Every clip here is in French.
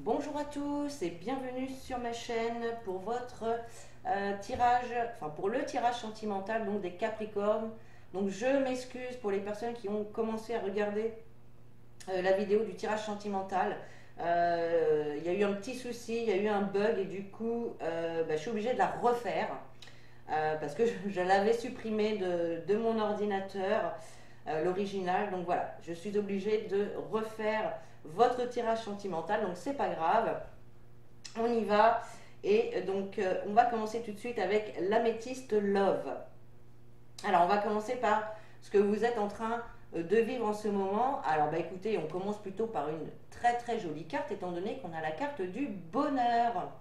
Bonjour à tous et bienvenue sur ma chaîne pour votre tirage, enfin pour le tirage sentimental donc des Capricornes. Donc je m'excuse pour les personnes qui ont commencé à regarder la vidéo du tirage sentimental. Il y a eu un petit souci, il y a eu un bug et du coup je suis obligée de la refaire parce que je l'avais supprimée de mon ordinateur, l'original. Donc voilà, je suis obligée de refaire votre tirage sentimental, donc c'est pas grave, on y va. Et donc on va commencer tout de suite avec l'améthyste Love. Alors on va commencer par ce que vous êtes en train de vivre en ce moment. Alors écoutez, on commence plutôt par une très très jolie carte étant donné qu'on a la carte du bonheur.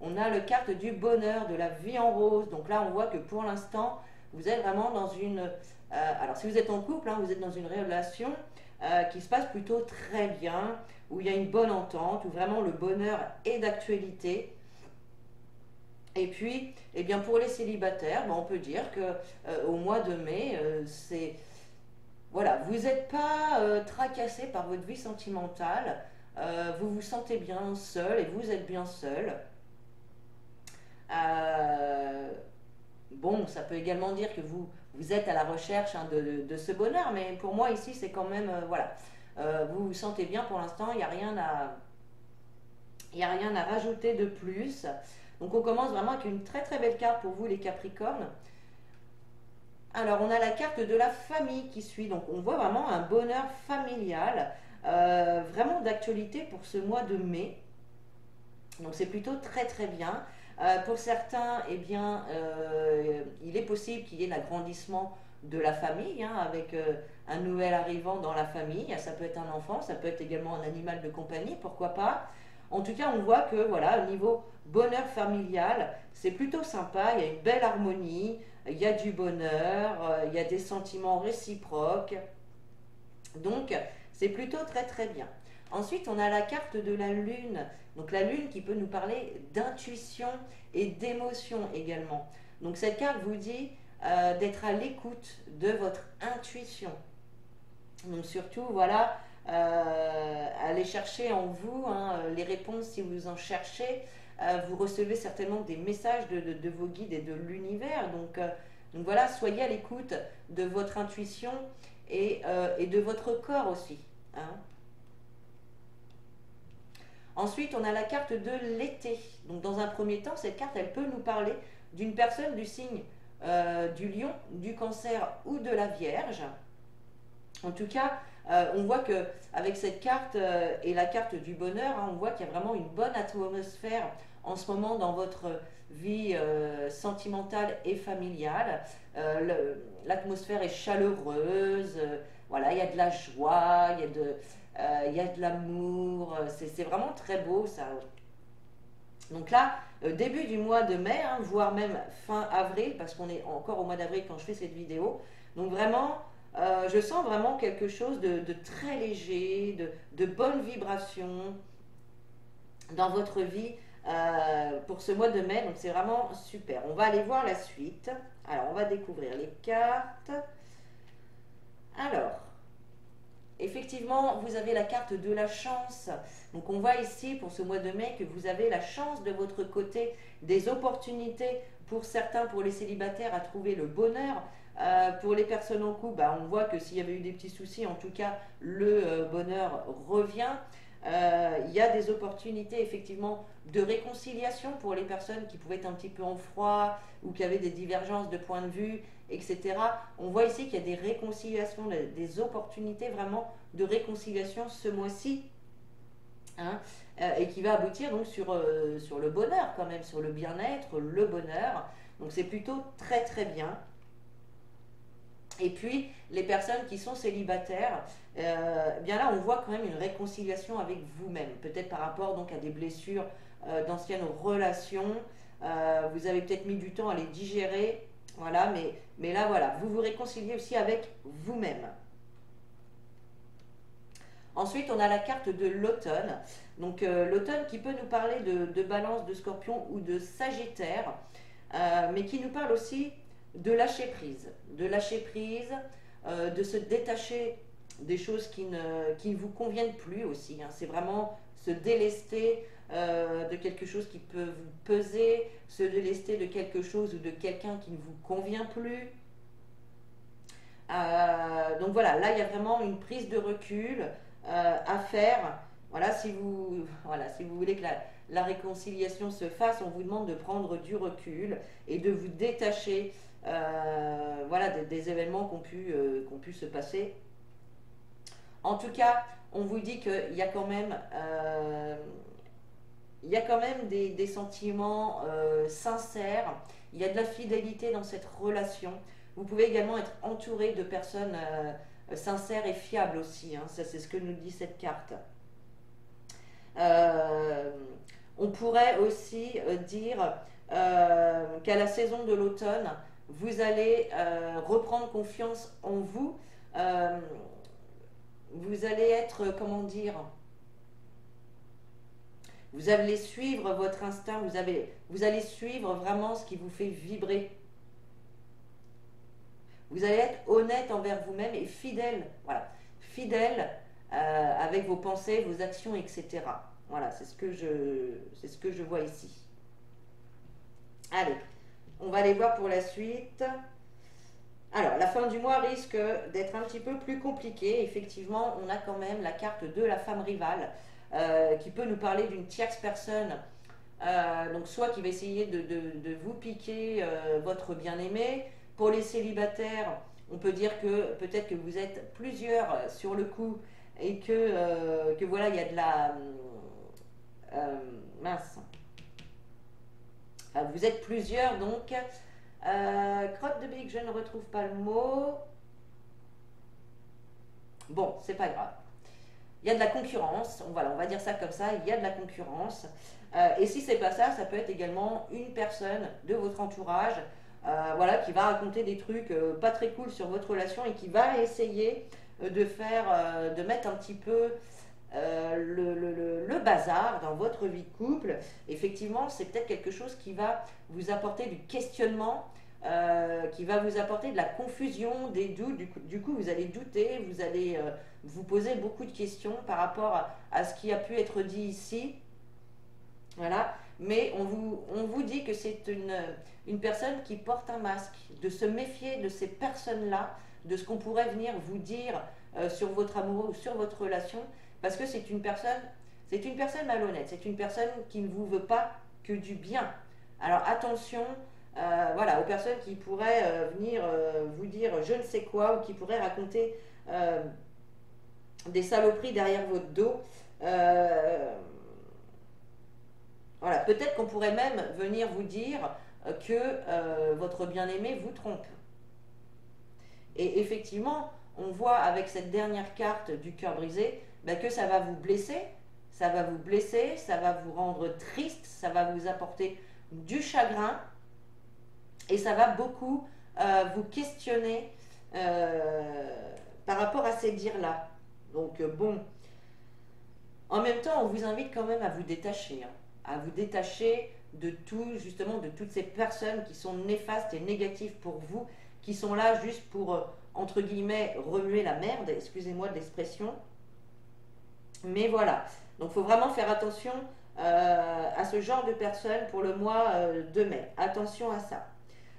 On a la carte du bonheur, de la vie en rose. Donc là on voit que pour l'instant vous êtes vraiment dans une... alors si vous êtes en couple, hein, vous êtes dans une relation qui se passe plutôt très bien, où il y a une bonne entente, où vraiment le bonheur est d'actualité. Et puis, eh bien pour les célibataires, on peut dire que au mois de mai, c'est voilà, vous n'êtes pas tracassé par votre vie sentimentale, vous vous sentez bien seul et vous êtes bien seul. Euh, bon, ça peut également dire que vous êtes à la recherche hein, de ce bonheur, mais pour moi ici c'est quand même voilà, vous vous sentez bien pour l'instant, il n'y a rien à rajouter de plus. Donc on commence vraiment avec une très très belle carte pour vous les Capricornes. Alors on a la carte de la famille qui suit, donc on voit vraiment un bonheur familial, vraiment d'actualité pour ce mois de mai. Donc c'est plutôt très très bien. Pour certains, eh bien, il est possible qu'il y ait l'agrandissement de la famille, hein, avec un nouvel arrivant dans la famille. Ça peut être un enfant, ça peut être également un animal de compagnie, pourquoi pas. En tout cas, on voit que voilà, au niveau bonheur familial, c'est plutôt sympa. Il y a une belle harmonie, il y a du bonheur, il y a des sentiments réciproques. Donc, c'est plutôt très très bien. Ensuite, on a la carte de la lune. Donc la lune qui peut nous parler d'intuition et d'émotion également. Donc cette carte vous dit d'être à l'écoute de votre intuition. Donc surtout, voilà, allez chercher en vous hein, les réponses si vous en cherchez. Vous recevez certainement des messages de vos guides et de l'univers. Donc voilà, soyez à l'écoute de votre intuition et de votre corps aussi. Hein. Ensuite, on a la carte de l'été. Donc, dans un premier temps, cette carte, elle peut nous parler d'une personne du signe du lion, du cancer ou de la vierge. En tout cas, on voit que avec cette carte et la carte du bonheur, hein, on voit qu'il y a vraiment une bonne atmosphère en ce moment dans votre vie sentimentale et familiale. L'atmosphère est chaleureuse, voilà, il y a de la joie, il y a de l'amour, c'est vraiment très beau ça. Donc là, début du mois de mai, hein, voire même fin avril, parce qu'on est encore au mois d'avril quand je fais cette vidéo. Donc vraiment, je sens vraiment quelque chose de très léger, de bonnes vibrations dans votre vie pour ce mois de mai. Donc c'est vraiment super. On va aller voir la suite. Alors, on va découvrir les cartes. Alors, effectivement, vous avez la carte de la chance. Donc on voit ici pour ce mois de mai que vous avez la chance de votre côté, des opportunités pour certains, pour les célibataires, à trouver le bonheur. Pour les personnes en couple, on voit que s'il y avait eu des petits soucis, en tout cas, le bonheur revient. Il y a des opportunités effectivement de réconciliation pour les personnes qui pouvaient être un petit peu en froid ou qui avaient des divergences de point de vue, etc. On voit ici qu'il y a des réconciliations, des opportunités vraiment de réconciliation ce mois-ci, hein, et qui va aboutir donc sur le bonheur quand même, sur le bien-être, le bonheur. Donc c'est plutôt très très bien. Et puis, les personnes qui sont célibataires, bien là, on voit quand même une réconciliation avec vous-même. Peut-être par rapport donc à des blessures d'anciennes relations. Vous avez peut-être mis du temps à les digérer. Voilà, mais là, voilà, vous vous réconciliez aussi avec vous-même. Ensuite, on a la carte de l'automne. Donc, l'automne qui peut nous parler de balance, de scorpion ou de sagittaire, mais qui nous parle aussi de lâcher prise, de se détacher des choses qui ne vous conviennent plus aussi, hein. C'est vraiment se délester de quelque chose qui peut vous peser, se délester de quelque chose ou de quelqu'un qui ne vous convient plus. Donc voilà, là il y a vraiment une prise de recul à faire. Voilà, si vous voulez que la réconciliation se fasse, on vous demande de prendre du recul et de vous détacher voilà, des événements qui ont pu se passer. En tout cas, on vous dit qu'il y a quand même, il y a quand même des sentiments sincères, il y a de la fidélité dans cette relation. Vous pouvez également être entouré de personnes sincères et fiables aussi, hein. Ça, c'est ce que nous dit cette carte. Euh, on pourrait aussi dire qu'à la saison de l'automne, vous allez reprendre confiance en vous. Euh, vous allez être, comment dire, vous allez suivre votre instinct, vous allez suivre vraiment ce qui vous fait vibrer. Vous allez être honnête envers vous-même et fidèle, voilà, fidèle avec vos pensées, vos actions, etc. Voilà, c'est ce que je vois ici. Allez, on va aller voir pour la suite. Alors, la fin du mois risque d'être un petit peu plus compliquée. Effectivement, on a quand même la carte de la femme rivale qui peut nous parler d'une tierce personne. Donc, soit qui va essayer de vous piquer votre bien-aimé. Pour les célibataires, on peut dire que peut-être que vous êtes plusieurs sur le coup et que voilà, il y a de la... mince. Vous êtes plusieurs donc. Crotte de bique, je ne retrouve pas le mot. Bon, c'est pas grave. Il y a de la concurrence, voilà, on va dire ça comme ça, il y a de la concurrence. Et si c'est pas ça, ça peut être également une personne de votre entourage voilà, qui va raconter des trucs pas très cool sur votre relation et qui va essayer de mettre un petit peu le bazar dans votre vie de couple. Effectivement, c'est peut-être quelque chose qui va vous apporter du questionnement, qui va vous apporter de la confusion, des doutes. Du coup, vous allez douter, vous allez vous poser beaucoup de questions par rapport à ce qui a pu être dit ici. Voilà. Mais on vous dit que c'est une personne qui porte un masque, de se méfier de ces personnes-là, de ce qu'on pourrait venir vous dire sur votre amour ou sur votre relation, parce que c'est une personne malhonnête, c'est une personne qui ne vous veut pas que du bien. Alors attention, voilà, aux personnes qui pourraient venir vous dire je ne sais quoi, ou qui pourraient raconter des saloperies derrière votre dos. Voilà, peut-être qu'on pourrait même venir vous dire que votre bien-aimé vous trompe. Et effectivement, on voit avec cette dernière carte du cœur brisé ben, que ça va vous blesser, ça va vous blesser, ça va vous rendre triste, ça va vous apporter du chagrin et ça va beaucoup vous questionner par rapport à ces dires-là. Donc bon, en même temps, on vous invite quand même à vous détacher, hein, à vous détacher de tout, justement, de toutes ces personnes qui sont néfastes et négatives pour vous, qui sont là juste pour, entre guillemets, remuer la merde, excusez-moi de l'expression. Mais voilà, donc il faut vraiment faire attention à ce genre de personnes pour le mois de mai. Attention à ça.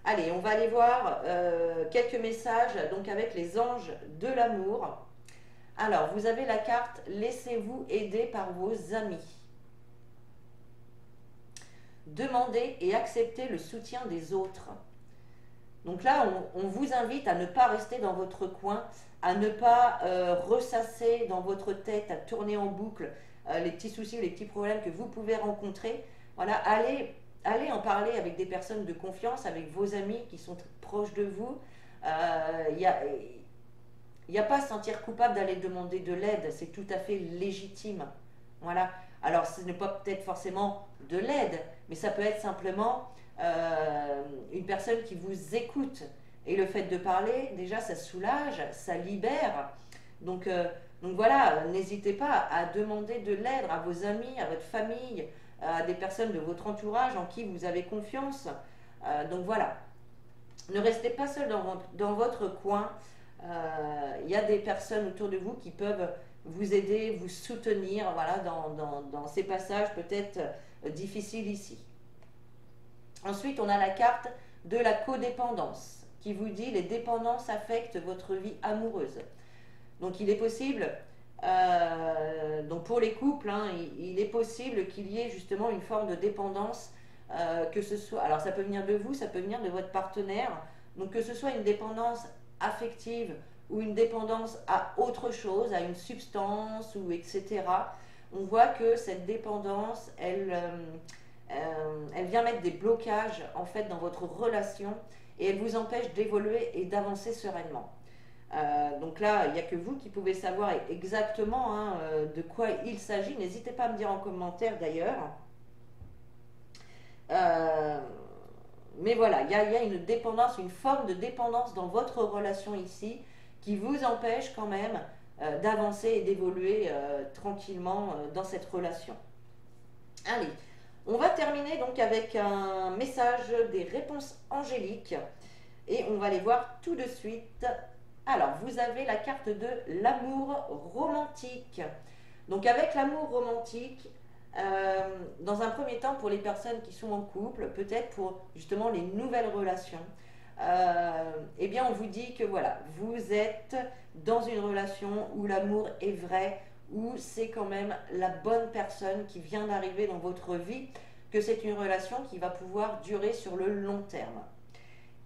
Allez, on va aller voir quelques messages donc avec les anges de l'amour. Alors, vous avez la carte « Laissez-vous aider par vos amis ». Demandez et acceptez le soutien des autres. Donc là, on vous invite à ne pas rester dans votre coin, à ne pas ressasser dans votre tête, à tourner en boucle les petits soucis ou les petits problèmes que vous pouvez rencontrer. Voilà, allez en parler avec des personnes de confiance, avec vos amis qui sont proches de vous. Il n'y a pas à se sentir coupable d'aller demander de l'aide, c'est tout à fait légitime. Voilà. Alors, ce n'est pas peut-être forcément de l'aide, mais ça peut être simplement une personne qui vous écoute. Et le fait de parler, déjà, ça soulage, ça libère. Donc voilà, n'hésitez pas à demander de l'aide à vos amis, à votre famille, à des personnes de votre entourage en qui vous avez confiance. Donc voilà, ne restez pas seul dans votre coin. Il y a des personnes autour de vous qui peuvent vous aider, vous soutenir, voilà, dans ces passages peut-être difficiles ici. Ensuite, on a la carte de la codépendance qui vous dit les dépendances affectent votre vie amoureuse. Donc il est possible, donc pour les couples, hein, il est possible qu'il y ait justement une forme de dépendance, que ce soit, alors ça peut venir de vous, ça peut venir de votre partenaire, donc que ce soit une dépendance affective ou une dépendance à autre chose, à une substance ou etc. On voit que cette dépendance, elle vient mettre des blocages en fait dans votre relation et elle vous empêche d'évoluer et d'avancer sereinement. Donc là, il n'y a que vous qui pouvez savoir exactement hein, de quoi il s'agit. N'hésitez pas à me dire en commentaire d'ailleurs. Mais voilà, il y a une dépendance, une forme de dépendance dans votre relation ici qui vous empêche quand même d'avancer et d'évoluer tranquillement dans cette relation. Allez, on va terminer donc avec un message des réponses angéliques et on va les voir tout de suite. Alors, vous avez la carte de l'amour romantique. Donc, avec l'amour romantique, dans un premier temps, pour les personnes qui sont en couple, peut-être pour justement les nouvelles relations, eh bien, on vous dit que voilà, vous êtes dans une relation où l'amour est vrai, où c'est quand même la bonne personne qui vient d'arriver dans votre vie, que c'est une relation qui va pouvoir durer sur le long terme.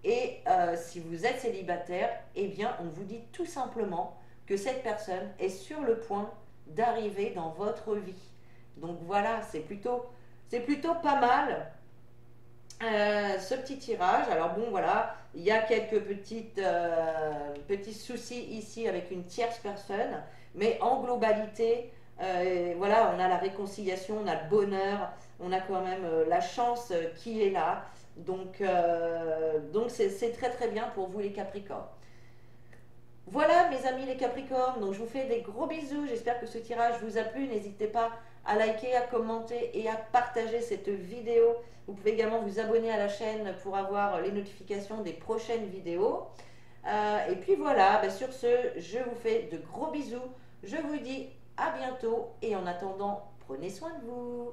Et si vous êtes célibataire, eh bien, on vous dit tout simplement que cette personne est sur le point d'arriver dans votre vie. Donc voilà, c'est plutôt pas mal ce petit tirage. Alors bon, voilà, il y a quelques petits soucis ici avec une tierce personne, mais en globalité, voilà, on a la réconciliation, on a le bonheur, on a quand même la chance qui est là. Donc c'est très très bien pour vous les Capricornes. Voilà mes amis les Capricornes, donc je vous fais des gros bisous, j'espère que ce tirage vous a plu, n'hésitez pas à liker, à commenter et à partager cette vidéo. Vous pouvez également vous abonner à la chaîne pour avoir les notifications des prochaines vidéos. Et puis voilà, sur ce, je vous fais de gros bisous, je vous dis à bientôt et en attendant, prenez soin de vous.